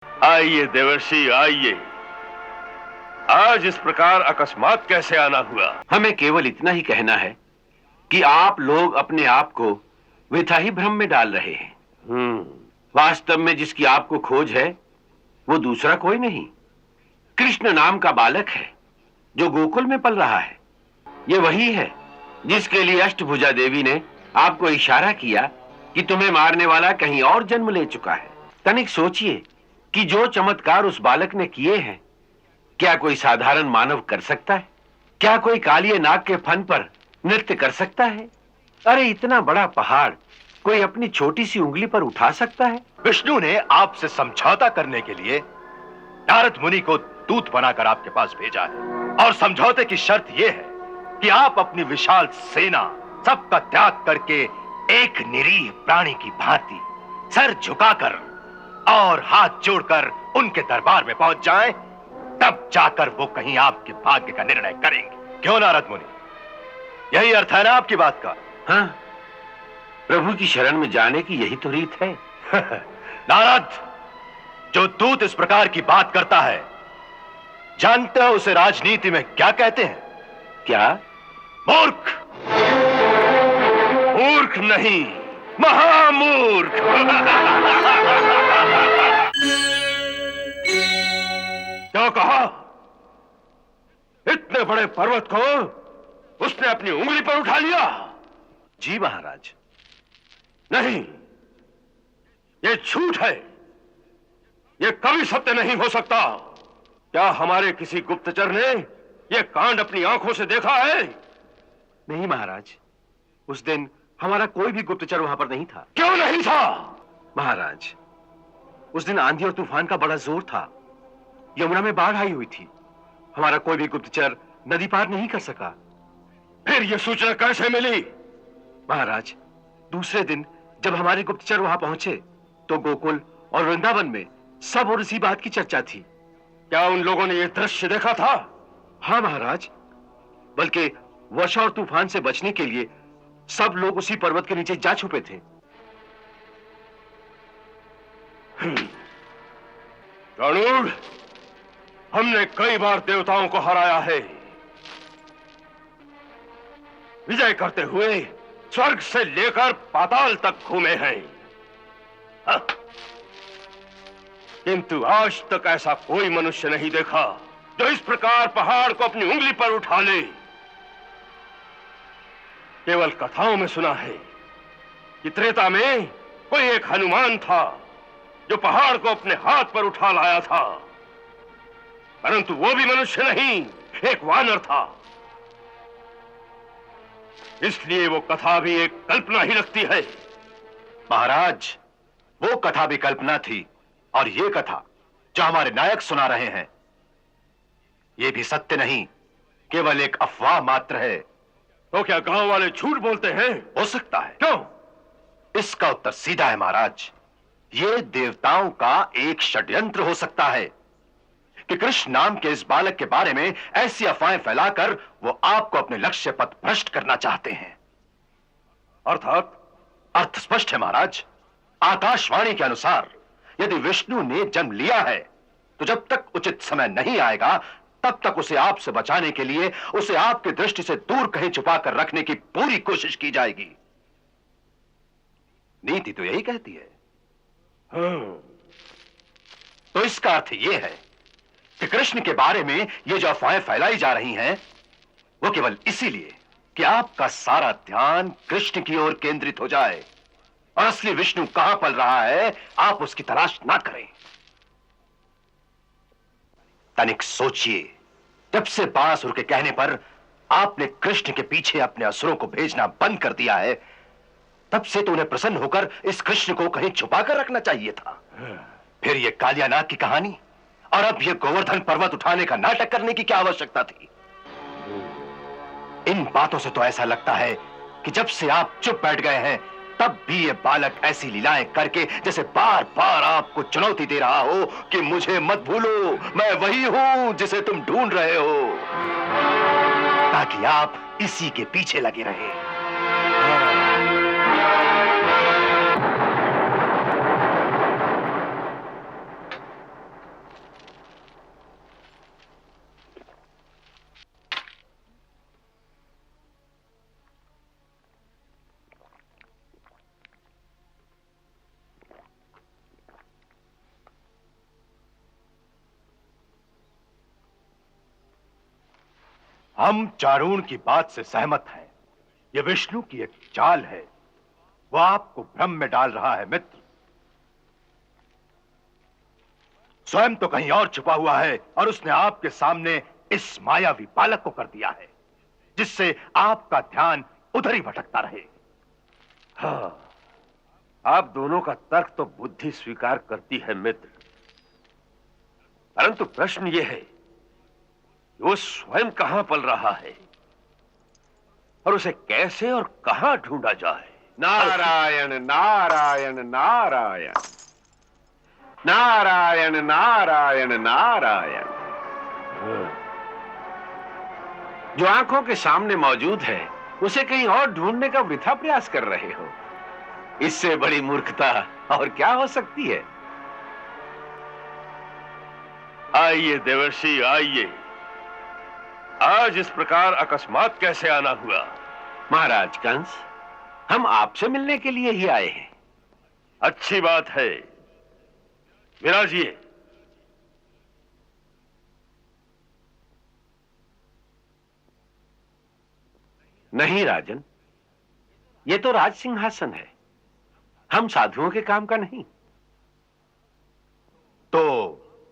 आइए देवर्षि आइए। आज इस प्रकार अकस्मात कैसे आना हुआ? हमें केवल इतना ही कहना है कि आप लोग अपने आप को वृथा ही भ्रम में डाल रहे हैं। वास्तव में जिसकी आपको खोज है वो दूसरा कोई नहीं, कृष्ण नाम का बालक है जो गोकुल में पल रहा है। ये वही है जिसके लिए अष्टभुजा देवी ने आपको इशारा किया कि तुम्हें मारने वाला कहीं और जन्म ले चुका है। तनिक सोचिए कि जो चमत्कार उस बालक ने किए हैं, क्या कोई साधारण मानव कर सकता है? क्या कोई कालिये नाग के फन पर नृत्य कर सकता है? अरे इतना बड़ा पहाड़ कोई अपनी छोटी सी उंगली पर उठा सकता है? विष्णु ने आपसे समझौता करने के लिए नारद मुनि को दूत बनाकर आपके पास भेजा है, और समझौते की शर्त यह है कि आप अपनी विशाल सेना सबका त्याग करके एक निरीह प्राणी की भांति सर झुकाकर और हाथ जोड़कर उनके दरबार में पहुंच जाएं, तब जाकर वो कहीं आपके भाग्य का निर्णय करेंगे। क्यों नारद मुनि, यही अर्थ है ना आपकी बात का? हाँ, प्रभु की शरण में जाने की यही तो रीत है। नारद, जो दूत इस प्रकार की बात करता है, जानते हो उसे राजनीति में क्या कहते हैं? क्या? मूर्ख। मूर्ख नहीं, महामूर्ख। क्या कहा? इतने बड़े पर्वत को उसने अपनी उंगली पर उठा लिया? जी महाराज। नहीं, ये झूठ है, ये कभी सत्य नहीं हो सकता। क्या हमारे किसी गुप्तचर ने यह कांड अपनी आंखों से देखा है? नहीं महाराज, उस दिन हमारा कोई भी गुप्तचर वहां पर नहीं था। क्यों नहीं था? महाराज, उस दिन आंधी और तूफान का बड़ा जोर था, यमुना में बाढ़ आई हुई थी, हमारा कोई भी गुप्तचर नदी पार नहीं कर सका। फिर यह सूचना कैसे मिली? महाराज, दूसरे दिन जब हमारे गुप्तचर वहां पहुंचे तो गोकुल और वृंदावन में सब और इसी बात की चर्चा थी। क्या उन लोगों ने यह दृश्य देखा था? हाँ महाराज, बल्कि वर्षा और तूफान से बचने के लिए सब लोग उसी पर्वत के नीचे जा छुपे थे। गरुड़, हमने कई बार देवताओं को हराया है, विजय करते हुए स्वर्ग से लेकर पाताल तक घूमे हैं, किंतु आज तक ऐसा कोई मनुष्य नहीं देखा जो इस प्रकार पहाड़ को अपनी उंगली पर उठा ले। केवल कथाओं में सुना है कि त्रेता में कोई एक हनुमान था जो पहाड़ को अपने हाथ पर उठा लाया था, परंतु वो भी मनुष्य नहीं, एक वानर था। इसलिए वो कथा भी एक कल्पना ही लगती है। महाराज, वो कथा भी कल्पना थी, और ये कथा जो हमारे नायक सुना रहे हैं, ये भी सत्य नहीं, केवल एक अफवाह मात्र है। तो क्या गांव वाले झूठ बोलते हैं? हो सकता है। क्यों? इसका उत्तर सीधा है महाराज, ये देवताओं का एक षड्यंत्र हो सकता है कि कृष्ण नाम के इस बालक के बारे में ऐसी अफवाहें फैलाकर वो आपको अपने लक्ष्य पथ भ्रष्ट करना चाहते हैं। अर्थात? अर्थ स्पष्ट है महाराज। आकाशवाणी के अनुसार यदि विष्णु ने जन्म लिया है तो जब तक उचित समय नहीं आएगा तब तक उसे आपसे बचाने के लिए उसे आपकी दृष्टि से दूर कहीं छुपा कर रखने की पूरी कोशिश की जाएगी। नीति तो यही कहती है। तो इसका अर्थ यह है कि कृष्ण के बारे में ये जो अफवाहें फैलाई जा रही हैं वो केवल इसीलिए कि आपका सारा ध्यान कृष्ण की ओर केंद्रित हो जाए और असली विष्णु कहां पल रहा है आप उसकी तलाश ना करें। तनिक सोचिए, जब से बांसुर के कहने पर आपने कृष्ण के पीछे अपने असुरों को भेजना बंद कर दिया है, तब से तो उन्हें प्रसन्न होकर इस कृष्ण को कहीं छुपा कर रखना चाहिए था। फिर ये कालियानाग की कहानी और अब ये गोवर्धन पर्वत उठाने का नाटक करने की क्या आवश्यकता थी? इन बातों से तो ऐसा लगता है कि जब से आप चुप बैठ गए हैं तब भी ये बालक ऐसी लीलाएं करके जैसे बार बार आपको चुनौती दे रहा हो कि मुझे मत भूलो, मैं वही हूं जिसे तुम ढूंढ रहे हो, ताकि आप इसी के पीछे लगे रहे। हम चारूण की बात से सहमत हैं। यह विष्णु की एक चाल है, वो आपको भ्रम में डाल रहा है मित्र। स्वयं तो कहीं और छुपा हुआ है और उसने आपके सामने इस मायावी बालक को कर दिया है, जिससे आपका ध्यान उधर ही भटकता रहे। हाँ, आप दोनों का तर्क तो बुद्धि स्वीकार करती है मित्र, परंतु प्रश्न यह है कि वो स्वयं कहां पल रहा है और उसे कैसे और कहां ढूंढा जाए। नारायण नारायण नारायण नारायण नारायण नारायण। जो आंखों के सामने मौजूद है उसे कहीं और ढूंढने का वृथा प्रयास कर रहे हो। इससे बड़ी मूर्खता और क्या हो सकती है। आइए देवर्षि आइए, आज इस प्रकार अकस्मात कैसे आना हुआ? महाराज कंस, हम आपसे मिलने के लिए ही आए हैं। अच्छी बात है, विराजिए। नहीं राजन, ये तो राज सिंहासन है, हम साधुओं के काम का नहीं। तो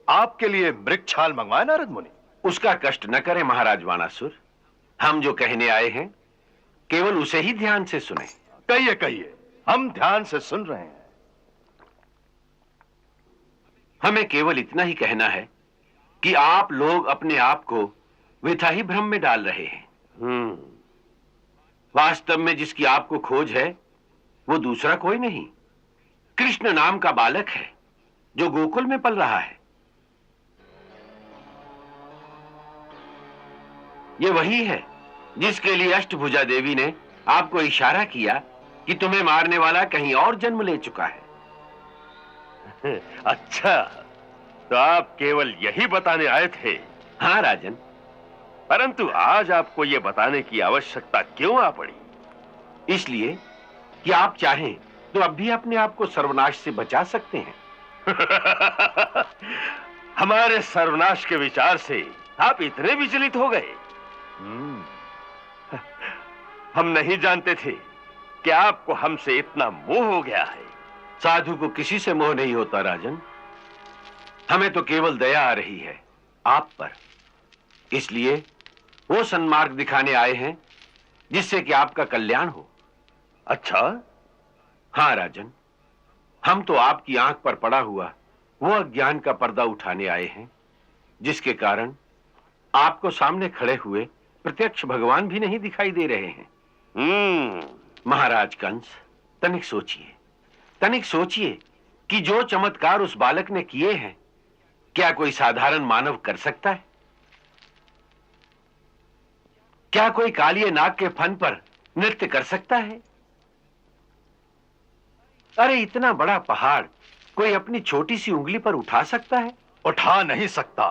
आपके लिए मृगछाल मंगवाए नारद मुनि? उसका कष्ट न करें महाराज वानासुर, हम जो कहने आए हैं केवल उसे ही ध्यान से सुने। कहिए कहिए, हम ध्यान से सुन रहे हैं। हमें केवल इतना ही कहना है कि आप लोग अपने आप को वृथा ही भ्रम में डाल रहे हैं। वास्तव में जिसकी आपको खोज है वो दूसरा कोई नहीं, कृष्ण नाम का बालक है जो गोकुल में पल रहा है। ये वही है जिसके लिए अष्टभुजा देवी ने आपको इशारा किया कि तुम्हें मारने वाला कहीं और जन्म ले चुका है। अच्छा, तो आप केवल यही बताने आए थे? हाँ राजन, परंतु आज आपको यह बताने की आवश्यकता क्यों आ पड़ी? इसलिए कि आप चाहें तो अब भी अपने आप को सर्वनाश से बचा सकते हैं। हमारे सर्वनाश के विचार से आप इतने विचलित हो गए? हम नहीं जानते थे कि आपको हमसे इतना मोह हो गया है। साधु को किसी से मोह नहीं होता राजन, हमें तो केवल दया आ रही है आप पर। इसलिए वो सन्मार्ग दिखाने आए हैं जिससे कि आपका कल्याण हो। अच्छा? हाँ राजन, हम तो आपकी आंख पर पड़ा हुआ वो अज्ञान का पर्दा उठाने आए हैं जिसके कारण आपको सामने खड़े हुए प्रत्यक्ष भगवान भी नहीं दिखाई दे रहे हैं। महाराज कंस, तनिक सोचिए कि जो चमत्कार उस बालक ने किए हैं क्या कोई साधारण मानव कर सकता है? क्या कोई कालिये नाग के फन पर नृत्य कर सकता है? अरे इतना बड़ा पहाड़ कोई अपनी छोटी सी उंगली पर उठा सकता है? उठा नहीं सकता,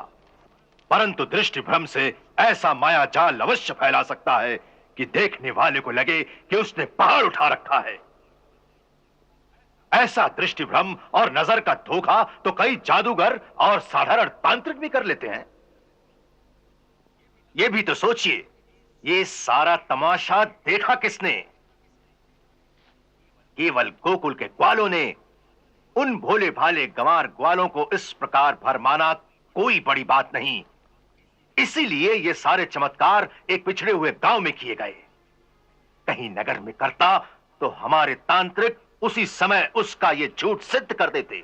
परंतु दृष्टि भ्रम से ऐसा माया जाल अवश्य फैला सकता है कि देखने वाले को लगे कि उसने पहाड़ उठा रखा है। ऐसा दृष्टि भ्रम और नजर का धोखा तो कई जादूगर और साधारण तांत्रिक भी कर लेते हैं। यह भी तो सोचिए, ये सारा तमाशा देखा किसने? केवल गोकुल के ग्वालों ने। उन भोले भाले गंवार ग्वालों को इस प्रकार भरमाना कोई बड़ी बात नहीं। इसीलिए ये सारे चमत्कार एक पिछड़े हुए गांव में किए गए। कहीं नगर में करता तो हमारे तांत्रिक उसी समय उसका ये झूठ सिद्ध कर देते।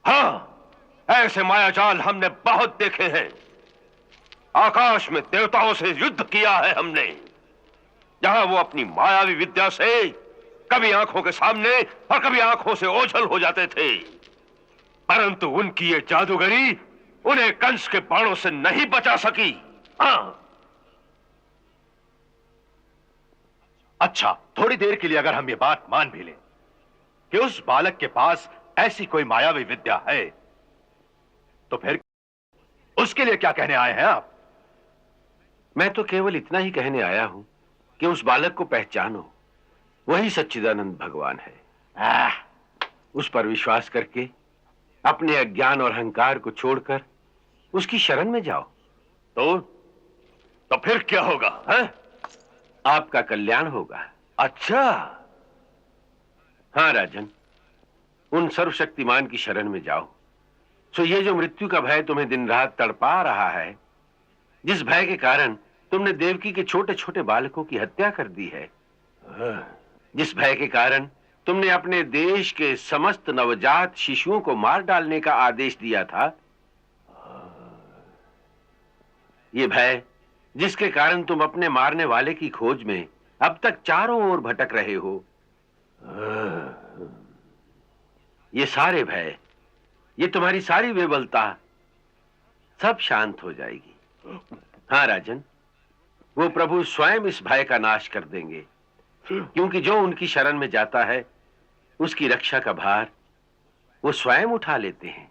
हाँ, ऐसे मायाजाल हमने बहुत देखे हैं। आकाश में देवताओं से युद्ध किया है हमने, जहां वो अपनी मायावी विद्या से कभी आंखों के सामने और कभी आंखों से ओझल हो जाते थे, परंतु उनकी ये जादूगरी उन्हें कंस के बाणों से नहीं बचा सकी। हाँ। अच्छा, थोड़ी देर के लिए अगर हम ये बात मान भी लें कि उस बालक के पास ऐसी कोई मायावी विद्या है, तो फिर उसके लिए क्या कहने आए हैं आप? मैं तो केवल इतना ही कहने आया हूं कि उस बालक को पहचानो, वही सच्चिदानंद भगवान है। उस पर विश्वास करके अपने अज्ञान और अहंकार को छोड़कर उसकी शरण में जाओ। तो तो फिर क्या होगा, हैं? आपका कल्याण होगा। अच्छा। हाँ राजन, उन सर्वशक्तिमान की शरण में जाओ। सो ये जो मृत्यु का भय तुम्हें दिन रात तड़पा रहा है, जिस भय के कारण तुमने देवकी के छोटे छोटे बालकों की हत्या कर दी है, जिस भय के कारण तुमने अपने देश के समस्त नवजात शिशुओं को मार डालने का आदेश दिया था, ये भय जिसके कारण तुम अपने मारने वाले की खोज में अब तक चारों ओर भटक रहे हो, ये सारे भय, ये तुम्हारी सारी विवलता सब शांत हो जाएगी। हाँ राजन, वो प्रभु स्वयं इस भय का नाश कर देंगे, क्योंकि जो उनकी शरण में जाता है उसकी रक्षा का भार वो स्वयं उठा लेते हैं।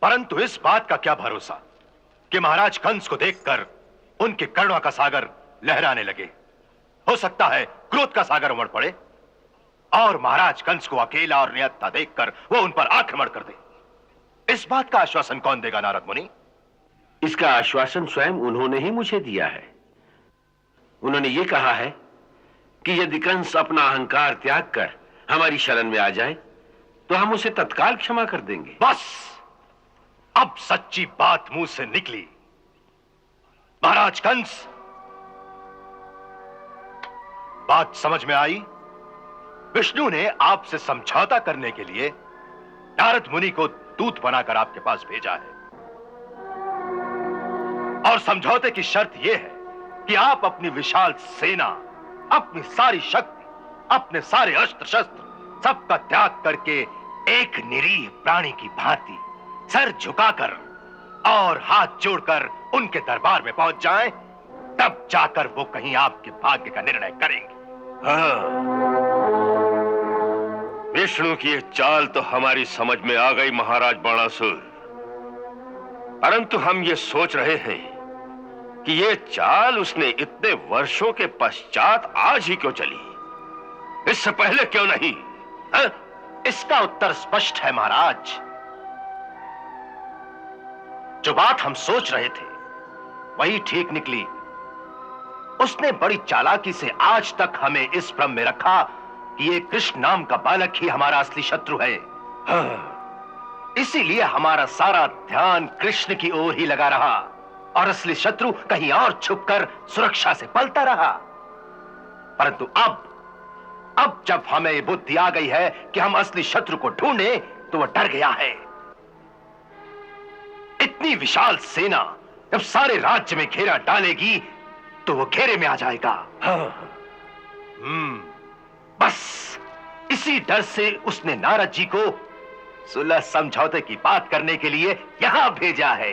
परंतु इस बात का क्या भरोसा कि महाराज कंस को देखकर उनके करुणा का सागर लहराने लगे। हो सकता है क्रोध का सागर उमड़ पड़े और महाराज कंस को अकेला और निहत्था देखकर वो उन पर आक्रमण कर दे। इस बात का आश्वासन कौन देगा नारद मुनि? इसका आश्वासन स्वयं उन्होंने ही मुझे दिया है। उन्होंने ये कहा है कि यदि कंस अपना अहंकार त्याग कर हमारी शरण में आ जाए तो हम उसे तत्काल क्षमा कर देंगे। बस अब सच्ची बात मुंह से निकली। महाराज कंस, बात समझ में आई। विष्णु ने आपसे समझौता करने के लिए नारद मुनि को दूत बनाकर आपके पास भेजा है, और समझौते की शर्त यह है कि आप अपनी विशाल सेना, अपनी सारी शक्ति, अपने सारे अस्त्र शस्त्र सबका त्याग करके एक निरीह प्राणी की भांति सर झुकाकर और हाथ जोड़कर उनके दरबार में पहुंच जाएं, तब जाकर वो कहीं आपके भाग्य का निर्णय करेंगे। हाँ, विष्णु की ये चाल तो हमारी समझ में आ गई महाराज बाणासुर, परंतु हम ये सोच रहे हैं कि ये चाल उसने इतने वर्षों के पश्चात आज ही क्यों चली, इससे पहले क्यों नहीं? इसका उत्तर स्पष्ट है महाराज। जो बात हम सोच रहे थे वही ठीक निकली। उसने बड़ी चालाकी से आज तक हमें इस भ्रम में रखा कि ये कृष्ण नाम का बालक ही हमारा असली शत्रु है। इसीलिए हमारा सारा ध्यान कृष्ण की ओर ही लगा रहा और असली शत्रु कहीं और छुपकर सुरक्षा से पलता रहा। परंतु अब जब हमें ये बुद्धि आ गई है कि हम असली शत्रु को ढूंढे, तो वह डर गया है। इतनी विशाल सेना जब सारे राज्य में घेरा डालेगी तो वो घेरे में आ जाएगा। बस इसी डर से उसने नारद जी को सुलह समझौते की बात करने के लिए यहां भेजा है,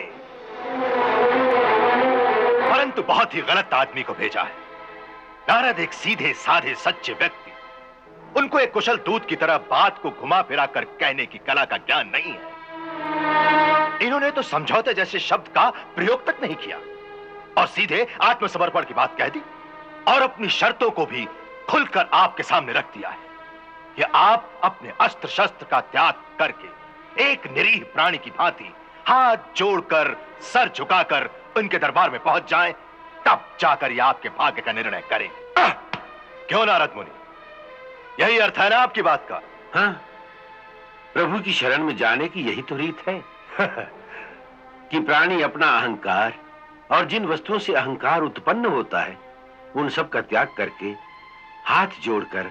परंतु बहुत ही गलत आदमी को भेजा है। नारद एक सीधे साधे सच्चे व्यक्ति, उनको एक कुशल दूत की तरह बात को घुमा फिरा कर कहने की कला का ज्ञान नहीं है। इन्होंने तो समझौते जैसे शब्द का प्रयोग तक नहीं किया और सीधे आत्मसमर्पण की बात कह दी और अपनी शर्तों को भी खुलकर आपके सामने रख दिया है कि आप अपने अस्त्र शस्त्र का त्याग करके एक निरीह प्राणी की भांति हाथ जोड़कर सर झुकाकर उनके दरबार में पहुंच जाएं, तब जाकर ये आपके भाग्य का निर्णय करें। क्यों नारद मुनि, यही अर्थ है ना आपकी बात का? हाँ, प्रभु की शरण में जाने की यही तो रीत है कि प्राणी अपना अहंकार और जिन वस्तुओं से अहंकार उत्पन्न होता है उन सब का त्याग करके हाथ जोड़कर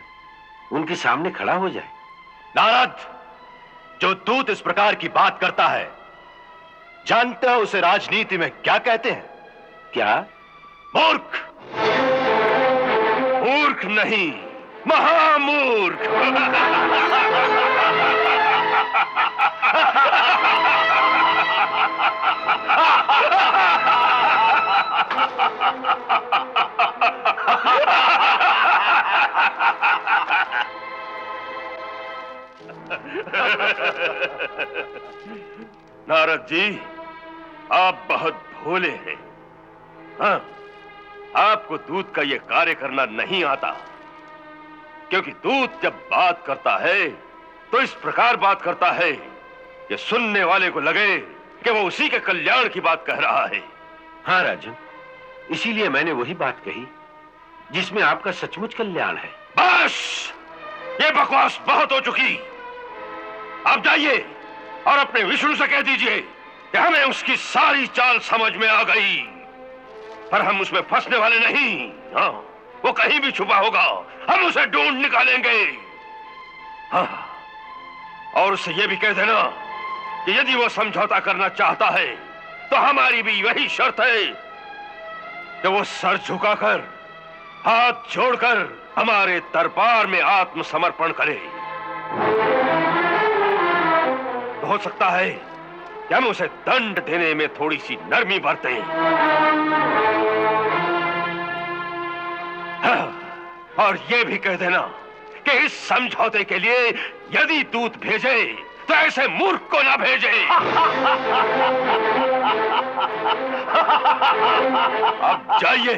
उनके सामने खड़ा हो जाए। नारद, जो दूत इस प्रकार की बात करता है, जानते हो उसे राजनीति में क्या कहते हैं? क्या? मूर्ख। मूर्ख नहीं, महामूर्ख। नारद जी, आप बहुत भोले हैं। हाँ, आपको दूत का यह कार्य करना नहीं आता, क्योंकि दूत जब बात करता है तो इस प्रकार बात करता है कि सुनने वाले को लगे कि वो उसी के कल्याण की बात कह रहा है। हाँ राजन, इसीलिए मैंने वही बात कही जिसमें आपका सचमुच कल्याण है। बस, ये बकवास बहुत हो चुकी। आप जाइए और अपने विष्णु से कह दीजिए कि हमें उसकी सारी चाल समझ में आ गई, पर हम उसमें फंसने वाले नहीं। हाँ, वो कहीं भी छुपा होगा, हम उसे ढूंढ निकालेंगे। हाँ, और उससे ये भी कह देना कि यदि वो समझौता करना चाहता है तो हमारी भी वही शर्त है कि वो सर झुकाकर, हाथ जोड़कर हमारे दरबार में आत्मसमर्पण करे। हो सकता है कि हम उसे दंड देने में थोड़ी सी नरमी बरतें। हाँ, और यह भी कह देना कि इस समझौते के लिए यदि दूत भेजे तो ऐसे मूर्ख को ना भेजे। अब जाइए,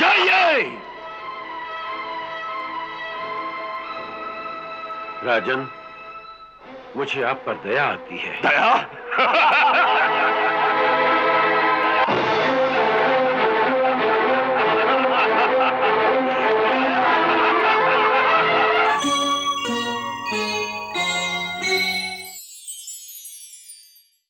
जाइए। राजन, मुझे आप पर दया आती है। दया?